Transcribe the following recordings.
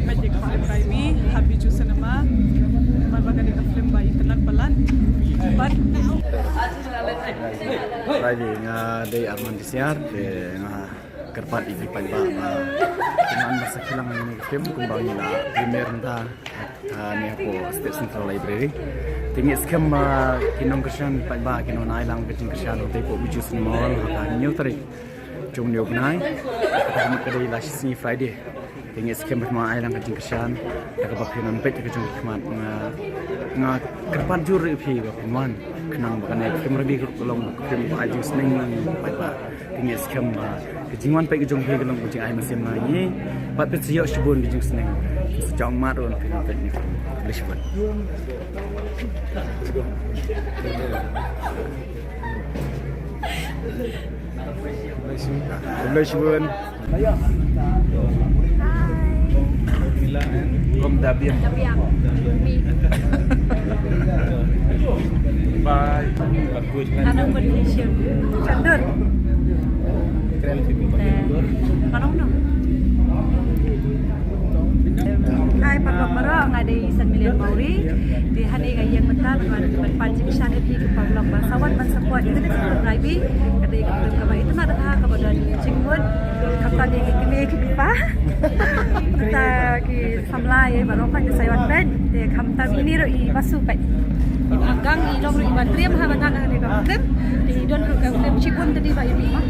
magic film kami habiju cinema berbagai film bayi telan pelan but Friday nga day Arman Disiar nga kerpat igi pagba dengan masa kilang ini film kumbang nila premier nta ni po State Central Library tinggi skam kinong kesyan pagba kinong nailang kecing kesyan untuk po biju cinema haka new tarik jung new benai kami kedai lasi Friday tinggi skam berma ailang kecing kesyan tak kinon pet kecing kemat nga kerpat jur ipi bakuman kenang bakane film lebih kolong film aju seneng pagba tinggi skam kejingan pek kejong pek kelong kejing ai mesin lagi pat pet siok shibun kejing seneng sejauh marun film pek ni Lisbon Lisbon Kom Dabian Bye Bagus anong Malaysia Chandur Manong no Hai Pak Mara ngadai San Milian Mauri di hari gayang mental berpancing syahid di Pablok Bangsawan Bansapuan itu di Raibi kadai kama itu nak dah kepada Cingmun kata di kini kita kita ki samlai baru kan di Saiwan Ben di kamta ini roi basu pai agang di long roi batriam ha bangan hari film di don film Cipun tadi bai bi mah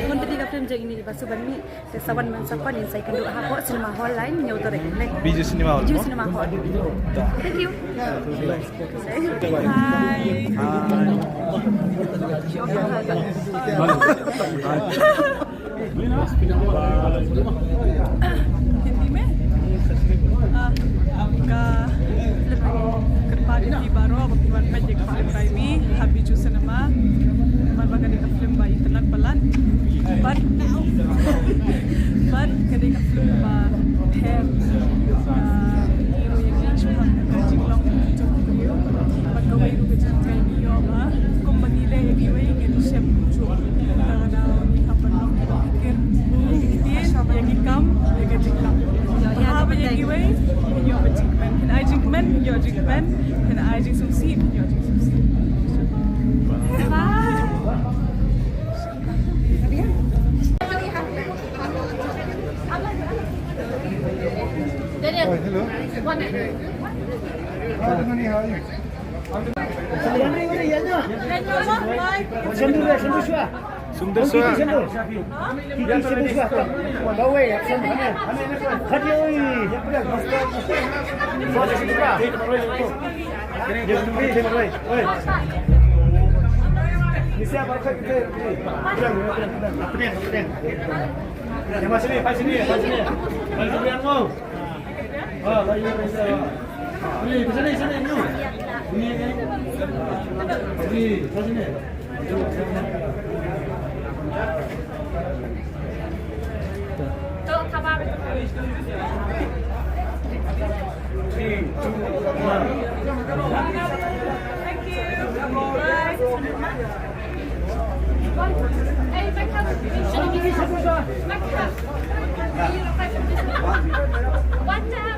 pun tadi film je ini di basu ban mi di Sawan Bansapuan in sai kenduk ha ko cinema hall lain nyau torek Biju Cinema Hall. Biju Cinema Hall. Thank you. Hi. Hindi में आपका kerparin di baro waktuan magic film kami habiju cinema berbagai film bayi telan pelan but kadang film ba hem hero yang cuma kajing long jom video pagkaway ru kajing kay niyo ba kung manila yang iway ngin siya pujo karena ni kapan long pikir yang ikam yang kajing kam apa yang iway yo kajing men and I jing men yo jing men and I jing succeed yo jing succeed Oh, hello. How are you? Sundar Sua. Oh, lagi bisa. Ini sini ni. Ini kan. Ini sini. Tolong sabar. Thank you. Hey, back up. Should I give you some? Back up. One down.